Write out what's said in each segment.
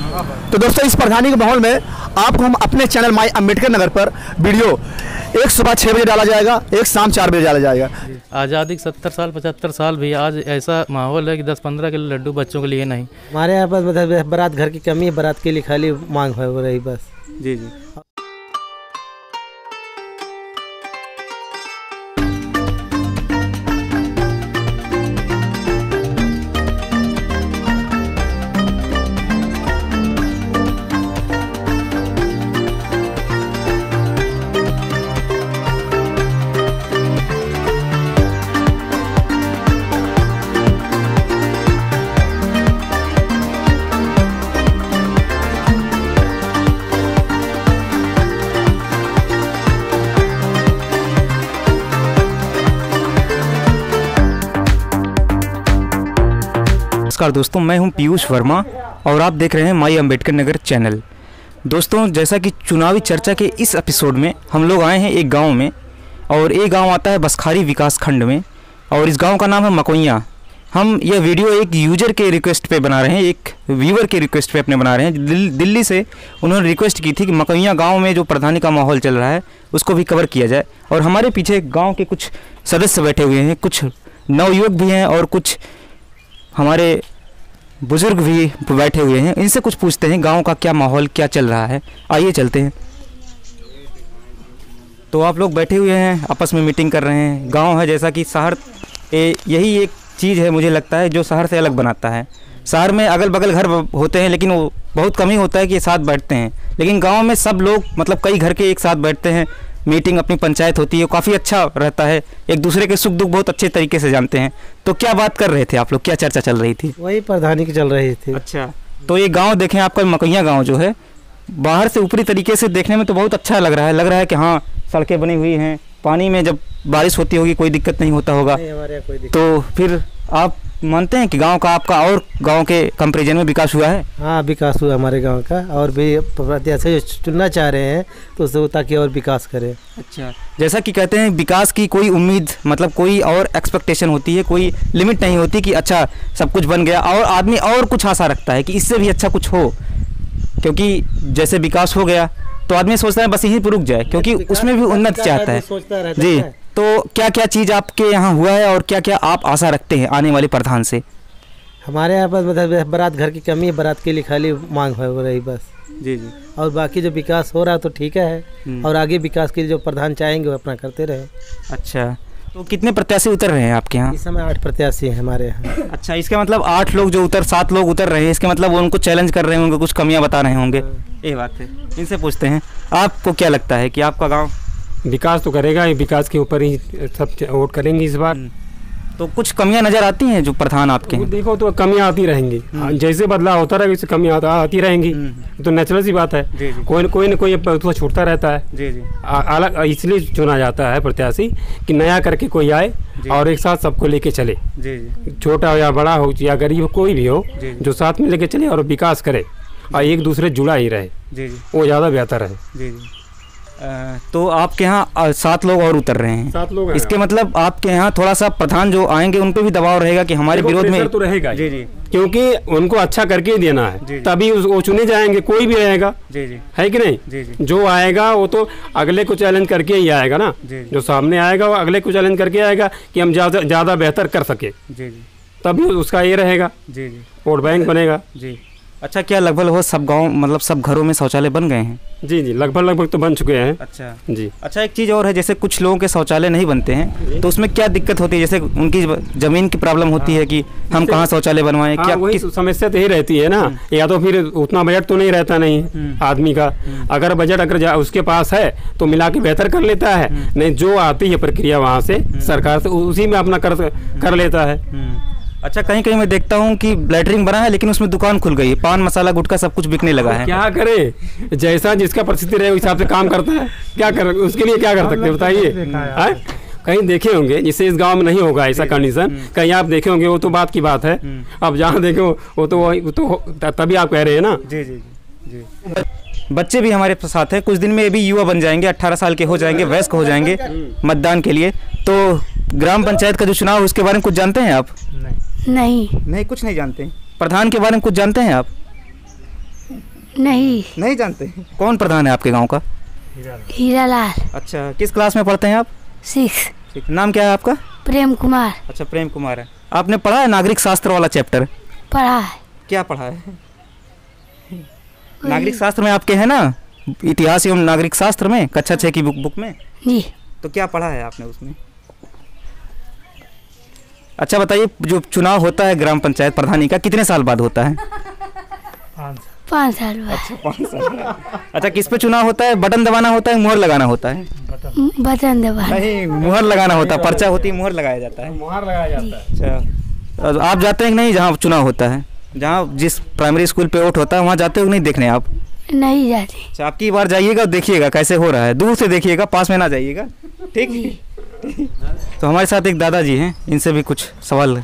तो दोस्तों इस प्रधानी के माहौल में आपको हम अपने चैनल माई अम्बेडकर नगर पर वीडियो एक सुबह 6 बजे डाला जाएगा, एक शाम 4 बजे डाला जाएगा। आज़ादी के 70 साल 75 साल भी आज ऐसा माहौल है कि 10-15 किलो लड्डू बच्चों के लिए नहीं। हमारे यहाँ पर मतलब बारात घर की कमी है, बारात के लिए खाली मांग हो रही बस। जी जी। नमस्कार दोस्तों, मैं हूं पीयूष वर्मा और आप देख रहे हैं माई अम्बेडकर नगर चैनल। दोस्तों, जैसा कि चुनावी चर्चा के इस एपिसोड में हम लोग आए हैं एक गांव में, और ये गांव आता है बसखारी विकास खंड में, और इस गांव का नाम है मकोइया। हम यह वीडियो एक यूजर के रिक्वेस्ट पे बना रहे हैं, एक व्यूअर के रिक्वेस्ट पे अपने बना रहे हैं। दिल्ली से उन्होंने रिक्वेस्ट की थी कि मकोइया गाँव में जो प्रधानी का माहौल चल रहा है उसको भी कवर किया जाए। और हमारे पीछे गाँव के कुछ सदस्य बैठे हुए हैं, कुछ नवयुवक भी हैं और कुछ हमारे बुजुर्ग भी बैठे हुए हैं। इनसे कुछ पूछते हैं गांव का क्या माहौल क्या चल रहा है। आइए चलते हैं। तो आप लोग बैठे हुए हैं, आपस में मीटिंग कर रहे हैं। गांव है जैसा कि शहर, यही एक चीज़ है मुझे लगता है जो शहर से अलग बनाता है। शहर में अगल बगल घर होते हैं लेकिन वो बहुत कम ही होता है कि साथ बैठते हैं, लेकिन गाँव में सब लोग मतलब कई घर के एक साथ बैठते हैं, मीटिंग अपनी पंचायत होती है, काफ़ी अच्छा रहता है, एक दूसरे के सुख दुख बहुत अच्छे तरीके से जानते हैं। तो क्या बात कर रहे थे आप लोग, क्या चर्चा चल रही थी? वही प्रधानी की चल रही थी। अच्छा, तो ये गांव देखें आपका मकोइया गांव जो है, बाहर से ऊपरी तरीके से देखने में तो बहुत अच्छा लग रहा है कि हाँ सड़कें बनी हुई हैं, पानी में जब बारिश होती होगी कोई दिक्कत नहीं होता होगा। तो फिर आप मानते हैं कि गांव का आपका और गांव के कंपैरिजन में विकास हुआ है? हाँ, विकास हुआ हमारे गांव का, और भी प्रत्याशी चुनना चाह रहे हैं तो उससे ताकि और विकास करें। अच्छा, जैसा कि कहते हैं विकास की कोई उम्मीद मतलब कोई और एक्सपेक्टेशन होती है, कोई लिमिट नहीं होती कि अच्छा सब कुछ बन गया और आदमी और कुछ आशा रखता है कि इससे भी अच्छा कुछ हो, क्योंकि जैसे विकास हो गया तो आदमी सोचता है बस यहीं पर रुक जाए, क्योंकि उसमें भी उन्नति चाहता है। जी, तो क्या क्या चीज़ आपके यहाँ हुआ है और क्या क्या आप आशा रखते हैं आने वाले प्रधान से? हमारे यहाँ पर मतलब बारात घर की कमी है, बारात के लिए खाली मांग हो रही बस। जी जी। और बाकी जो विकास हो रहा है तो ठीक है, और आगे विकास के लिए जो प्रधान चाहेंगे वो अपना करते रहे। अच्छा, तो कितने प्रत्याशी उतर रहे हैं आपके यहाँ? इस समय 8 प्रत्याशी हैं हमारे यहाँ। अच्छा, इसका मतलब 8 लोग जो 7 लोग उतर रहे हैं, इसके मतलब वो उनको चैलेंज कर रहे हैं, उनको कुछ कमियाँ बता रहे होंगे। ये बात है। इनसे पूछते हैं, आपको क्या लगता है कि आपका गाँव विकास तो करेगा, विकास के ऊपर ही सब वोट करेंगे इस बार। तो कुछ कमियां नजर आती हैं जो प्रधान आपके हैं? देखो तो कमियां आती रहेंगी, जैसे बदलाव होता रहेगा वैसे कमियां आती रहेंगी, तो नेचुरल सी बात है। कोई न कोई तो छूटता रहता है। जी जी। अलग इसलिए चुना जाता है प्रत्याशी कि नया करके कोई आए और एक साथ सबको लेके चले। जी जी। छोटा हो या बड़ा हो या गरीब हो, कोई भी हो, जो साथ में लेके चले और विकास करे और एक दूसरे जुड़ा ही रहे। जी जी। वो ज़्यादा बेहतर है। जी जी। तो आपके यहाँ 7 लोग और उतर रहे हैं। 7 लोग। इसके मतलब आपके यहाँ थोड़ा सा प्रधान जो आएंगे उन पे भी दबाव रहेगा कि हमारे विरोध में तो रहेगा। जी जी, क्योंकि उनको अच्छा करके ही देना है, तभी वो चुने जाएंगे। कोई भी आएगा, जी जी, है कि नहीं? जी जी। जो आएगा वो तो अगले को चैलेंज करके ही आएगा ना। जो सामने आएगा वो अगले को चैलेंज करके आएगा कि हम ज़्यादा बेहतर कर सके। जी जी, तभी उसका ये रहेगा। जी जी, वोट बैंक बनेगा। जी। अच्छा, क्या लगभग वो सब गांव मतलब सब घरों में शौचालय बन गए हैं? जी जी, लगभग तो बन चुके हैं। अच्छा जी। अच्छा, एक चीज़ और है, जैसे कुछ लोगों के शौचालय नहीं बनते हैं तो उसमें क्या दिक्कत होती है? जैसे उनकी ज़मीन की प्रॉब्लम होती है कि हम कहाँ शौचालय बनवाएं। क्या वही समस्या तो यही रहती है ना, या तो फिर उतना बजट तो नहीं रहता नहीं आदमी का। अगर बजट अगर उसके पास है तो मिला के बेहतर कर लेता है, नहीं जो आती है प्रक्रिया वहाँ से सरकार से उसी में अपना कर लेता है। अच्छा, कहीं कहीं मैं देखता हूँ कि लैटरिन बना है लेकिन उसमें दुकान खुल गई है, पान मसाला गुटखा सब कुछ बिकने लगा है। क्या करे, जैसा जिसका परिस्थिति रहे उस हिसाब से काम करता है। क्या कर, उसके लिए क्या कर सकते हैं बताइए? कहीं देखे होंगे, जिससे इस गांव में नहीं होगा ऐसा कंडीशन, कहीं आप देखे होंगे, वो तो बात की बात है। अब जहाँ देखो वो तो तभी आप कह रहे हैं ना। जी जी जी। बच्चे भी हमारे साथ हैं, कुछ दिन में ये भी युवा बन जाएंगे, 18 साल के हो जाएंगे, वयस्क हो जाएंगे मतदान के लिए। तो ग्राम पंचायत का जो चुनाव है उसके बारे में कुछ जानते हैं आप? नहीं, कुछ नहीं जानते हैं। प्रधान के बारे में कुछ जानते हैं आप? नहीं जानते? कौन प्रधान है आपके गांव का? हीरालाल। अच्छा, किस क्लास में पढ़ते हैं आप? 6। नाम क्या है आपका? प्रेम कुमार। अच्छा, प्रेम कुमार है। आपने पढ़ा है नागरिक शास्त्र वाला चैप्टर? पढ़ा है। क्या पढ़ा है? नागरिक शास्त्र में आपके है ना, इतिहास एवं नागरिक शास्त्र में कक्षा 6 की बुक में जी। तो क्या पढ़ा है आपने उसमें? अच्छा बताइए, जो चुनाव होता है ग्राम पंचायत प्रधानी का कितने साल बाद होता है? 5 साल बाद। अच्छा, 5 साल। अच्छा, किस पे चुनाव होता है? बटन दबाना होता है, मुहर लगाना होता है? बटन दबाना। नहीं, मुहर लगाना होता है। पर्चा होती है, मुहर लगाया जाता है। मुहर लगाया जाता है। अच्छा, आप जाते हैं कि नहीं जहाँ चुनाव होता है, जहाँ जिस प्राइमरी स्कूल पे वोट होता है वहाँ जाते हो कि नहीं देखने आप? नहीं जाते। अच्छा, आपकी बार जाइएगा और देखिएगा कैसे हो रहा है, दूर से देखिएगा, पास में ना जाइएगा, ठीक? तो हमारे साथ एक दादाजी हैं, इनसे भी कुछ सवाल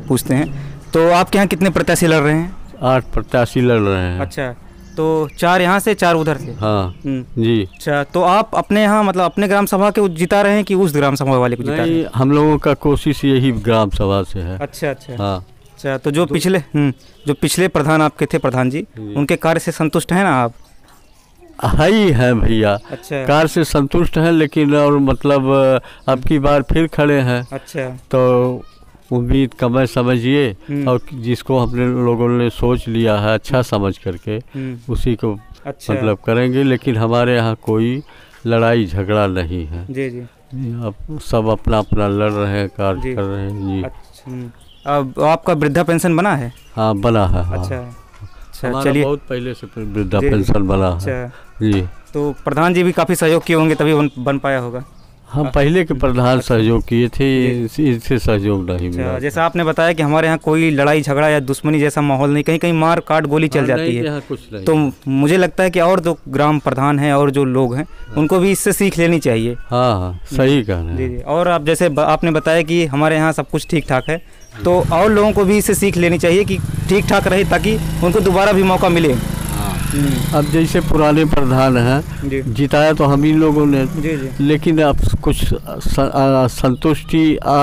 पूछते हैं। तो आपके यहाँ कितने प्रत्याशी लड़ रहे हैं? 8 प्रत्याशी लड़ रहे हैं। अच्छा, तो 4 यहाँ से 4 उधर से? हाँ जी। अच्छा, तो आप अपने यहाँ मतलब अपने ग्राम सभा के जिता रहे हैं कि उस ग्राम सभा वाले को जिता रहे हैं? हम लोगों का कोशिश यही ग्राम सभा से है। अच्छा अच्छा। हाँ। अच्छा, तो जो पिछले प्रधान आपके थे, प्रधान जी, उनके कार्य से संतुष्ट हैं ना आप? ही है भैया। अच्छा। कार्य से संतुष्ट हैं, लेकिन और मतलब अब की बार फिर खड़े हैं। अच्छा। तो उम्मीद कम समझिए, और जिसको हमने लोगों ने सोच लिया है अच्छा समझ करके उसी को अच्छा। मतलब करेंगे। लेकिन हमारे यहाँ कोई लड़ाई झगड़ा नहीं है जी जी। अब सब अपना अपना लड़ रहे हैं, कार्य कर रहे हैं जी। अच्छा, अब आपका वृद्धा पेंशन बना है? हाँ बना है। हाँ। अच्छा अच्छा, चलिए, बहुत पहले से वृद्धा पेंशन बना है जी। तो प्रधान जी भी काफ़ी सहयोग किए होंगे तभी बन पाया होगा? हम पहले के प्रधान सहयोग किए थे, इससे सहयोग नहीं मिला। जैसा आपने बताया कि हमारे यहाँ कोई लड़ाई झगड़ा या दुश्मनी जैसा माहौल नहीं, कहीं कहीं मार काट गोली चल जाती है। कुछ नहीं। तो मुझे लगता है कि और जो ग्राम प्रधान हैं और जो लोग हैं उनको भी इससे सीख लेनी चाहिए। हाँ हाँ, सही कहना जी जी। और आप जैसे आपने बताया कि हमारे यहाँ सब कुछ ठीक ठाक है, तो और लोगों को भी इससे सीख लेनी चाहिए कि ठीक ठाक रहे ताकि उनको दोबारा भी मौका मिले। अब जैसे पुराने प्रधान हैं, जिताया तो हम ही लोगों ने, लेकिन अब कुछ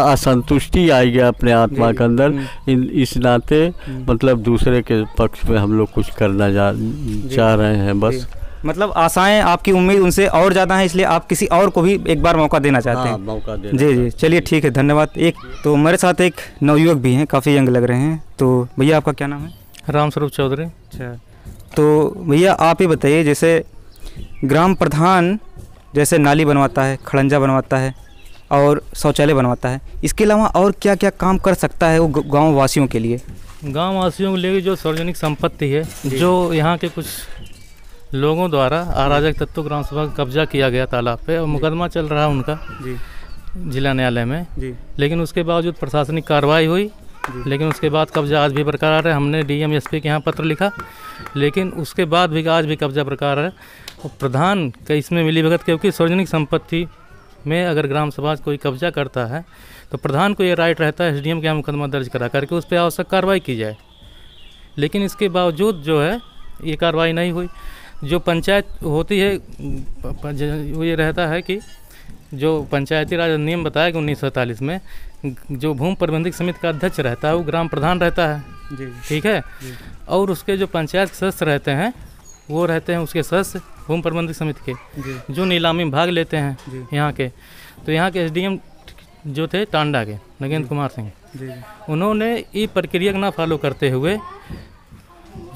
असंतुष्टि आई गया अपने आत्मा के अंदर, इस नाते मतलब दूसरे के पक्ष में हम लोग कुछ करना चाह रहे हैं बस। मतलब आशाएं, आपकी उम्मीद उनसे और ज़्यादा है, इसलिए आप किसी और को भी एक बार मौका देना चाहते हैं। मौका देना। जी जी, चलिए ठीक है, धन्यवाद। एक तो मेरे साथ एक नवयुवक भी हैं, काफ़ी यंग लग रहे हैं। तो भैया आपका क्या नाम है? रामस्वरूप चौधरी। अच्छा, तो भैया आप ही बताइए, जैसे ग्राम प्रधान जैसे नाली बनवाता है, खड़ंजा बनवाता है और शौचालय बनवाता है, इसके अलावा और क्या क्या काम कर सकता है वो गाँव वासियों के लिए? गाँव वासियों के लिए जो सार्वजनिक संपत्ति है, जो यहाँ के कुछ लोगों द्वारा अराजक तत्व ग्राम सभा का कब्जा किया गया तालाब पे, और मुकदमा चल रहा है उनका जिला न्यायालय में। लेकिन उसके बावजूद प्रशासनिक कार्रवाई हुई, लेकिन उसके बाद कब्जा आज भी बरकरार है। हमने डीएम एसपी के यहाँ पत्र लिखा, लेकिन उसके बाद भी आज भी कब्जा बरकरार है। और प्रधान का इसमें मिली भगत, क्योंकि सार्वजनिक संपत्ति में अगर ग्राम सभा कोई कब्जा करता है तो प्रधान को ये राइट रहता है एसडीएम के यहाँ मुकदमा दर्ज करा करके उस पर आवश्यक कार्रवाई की जाए। लेकिन इसके बावजूद जो है ये कार्रवाई नहीं हुई। जो पंचायत होती है वो ये रहता है कि जो पंचायती राज अधिनियम बताया कि 1947 में जो भूमि प्रबंधक समिति का अध्यक्ष रहता है वो ग्राम प्रधान रहता है। ठीक है। और उसके जो पंचायत के सदस्य रहते हैं वो रहते हैं उसके सदस्य भूमि प्रबंधक समिति के, जो नीलामी में भाग लेते हैं यहाँ के। तो यहाँ के एसडीएम जो थे टांडा के नगेंद्र कुमार सिंह, उन्होंने ये प्रक्रिया ना फॉलो करते हुए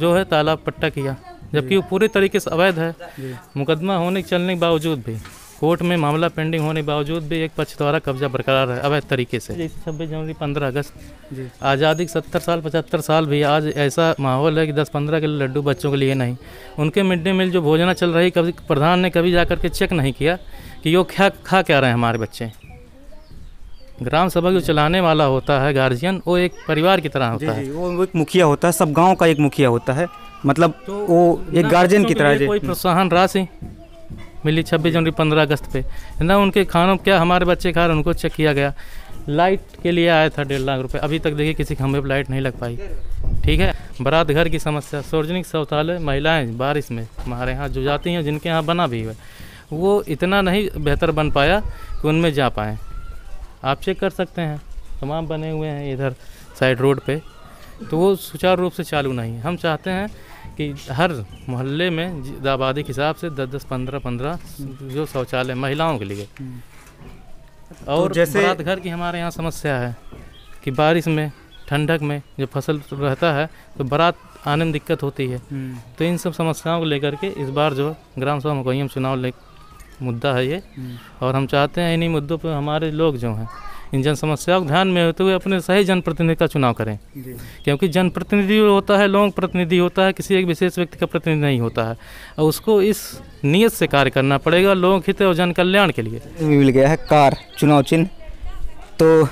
जो है तालाब पट्टा किया, जबकि वो पूरी तरीके से अवैध है। मुकदमा होने के चलने के बावजूद भी, कोर्ट में मामला पेंडिंग होने के बावजूद भी एक पक्ष द्वारा कब्जा बरकरार है अवैध तरीके से। 26 जनवरी 15 अगस्त आज़ादी के 70 साल 75 साल भी आज ऐसा माहौल है कि 10-15 किलो लड्डू बच्चों के लिए नहीं। उनके मिड डे मील जो भोजना चल रही, कभी प्रधान ने कभी जा करके चेक नहीं किया कि वो खा क्या रहे हैं हमारे बच्चे। ग्राम सभा जो चलाने वाला होता है गार्जियन, वो एक परिवार की तरह होता है। वो एक मुखिया होता है, सब गाँव का एक मुखिया होता है, मतलब तो वो एक गार्जियन की तरह। कोई प्रोत्साहन राशि मिली 26 जनवरी 15 अगस्त पे ना, उनके खानों क्या हमारे बच्चे खा रहे, उनको चेक किया गया। लाइट के लिए आया था 1.5 लाख रुपए, अभी तक देखिए किसी खंभे पर लाइट नहीं लग पाई। ठीक है। बारात घर की समस्या, सार्वजनिक शौचालय, महिलाएं बारिश में हमारे यहाँ जो जाती हैं, जिनके यहाँ बना भी है, वो इतना नहीं बेहतर बन पाया कि उनमें जा पाएँ। आप चेक कर सकते हैं, तमाम बने हुए हैं इधर साइड रोड पे, तो वो सुचारू रूप से चालू नहीं है। हम चाहते हैं कि हर मोहल्ले में आबादी के हिसाब से 10-10, 15-15 जो शौचालय महिलाओं के लिए। और जैसे बारात घर की हमारे यहाँ समस्या है कि बारिश में, ठंडक में जो फसल रहता है तो बारात आने में दिक्कत होती है। तो इन सब समस्याओं को लेकर के इस बार जो ग्राम सभा मुकैयम चुनाव मुद्दा है ये, और हम चाहते हैं इन्हीं मुद्दों पर हमारे लोग जो हैं इन जन समस्याओं को ध्यान में होते हुए अपने सही जनप्रतिनिधि का चुनाव करें, क्योंकि जनप्रतिनिधि होता है, लोक प्रतिनिधि होता है, किसी एक विशेष व्यक्ति का प्रतिनिधि नहीं होता है। और उसको इस नीयत से कार्य करना पड़ेगा लोक हित और जन कल्याण के लिए। मिल गया है कार चुनाव चिन्ह, तो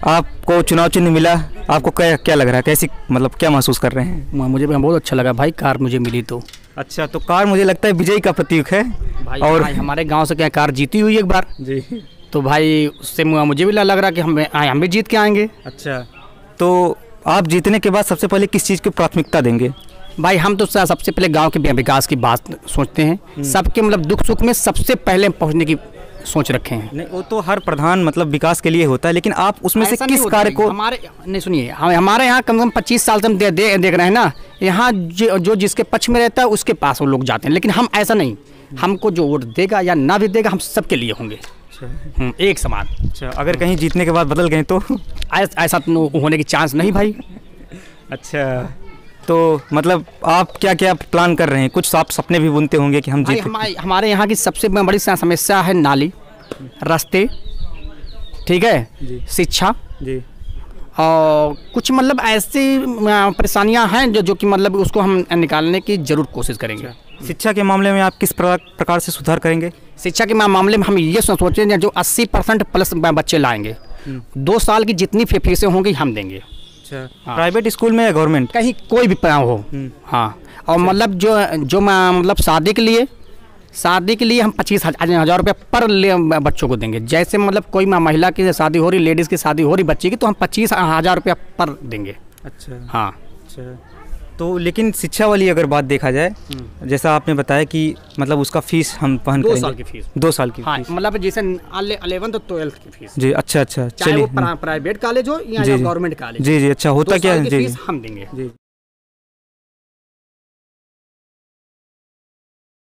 आपको चुनाव चिन्ह मिला, आपको क्या लग रहा है, कैसी मतलब क्या महसूस कर रहे हैं? मुझे बहुत अच्छा लगा भाई, कार मुझे मिली तो। अच्छा, तो कार मुझे लगता है विजयी का प्रतीक है भाई, और भाई हमारे गांव से क्या कार जीती हुई एक बार जी, तो भाई उससे मुझे भी लग रहा कि हम भी जीत के आएंगे। अच्छा, तो आप जीतने के बाद सबसे पहले किस चीज़ को प्राथमिकता देंगे? भाई हम तो सबसे पहले गांव के विकास की बात सोचते हैं, सबके मतलब दुख सुख में सबसे पहले पहुंचने की सोच रखे हैं। नहीं, वो तो हर प्रधान मतलब विकास के लिए होता है, लेकिन आप उसमें से किस कार्य को? हमारे नहीं सुनिए, हमारे यहाँ कम से कम 25 साल से हम देख रहे हैं ना, यहाँ जो जिसके पक्ष में रहता है उसके पास वो लोग जाते हैं, लेकिन हम ऐसा नहीं, हमको जो वोट देगा या ना भी देगा हम सबके लिए होंगे एक समान। अच्छा, अगर कहीं जीतने के बाद बदल गए तो? ऐसा तो होने की चांस नहीं भाई। अच्छा, तो मतलब आप क्या क्या प्लान कर रहे हैं? कुछ आप सपने भी बुनते होंगे कि हम जीत? हमारे यहाँ की सबसे बड़ी समस्या है नाली, रास्ते, ठीक है, शिक्षा जी, और कुछ मतलब ऐसी परेशानियाँ हैं जो कि मतलब उसको हम निकालने की जरूर कोशिश करेंगे। शिक्षा के मामले में आप किस प्रकार से सुधार करेंगे? शिक्षा के मामले में हम ये सोचते हैं जो 80% प्लस बच्चे लाएंगे, 2 साल की जितनी फीसें होंगी हम देंगे। प्राइवेट स्कूल में या गवर्नमेंट? कहीं कोई भी हो। हाँ, और मतलब जो मतलब शादी के लिए हम 25,000 रुपये पर बच्चों को देंगे। जैसे मतलब कोई महिला की शादी हो रही, लेडीज़ की शादी हो रही बच्ची की, तो हम 25,000 रुपये पर देंगे। अच्छा, हाँ। अच्छा, तो लेकिन शिक्षा वाली अगर बात देखा जाए, जैसा आपने बताया कि मतलब उसका फीस हम वहन करेंगे। 2 साल की फीस। 2 साल की फीस, मतलब जैसे 11th और 12th की फीस जी। अच्छा, चाहे वो प्राइवेट कॉलेज हो या गवर्नमेंट कॉलेज। जी, अच्छा होता क्या है जी, हम देंगे जी।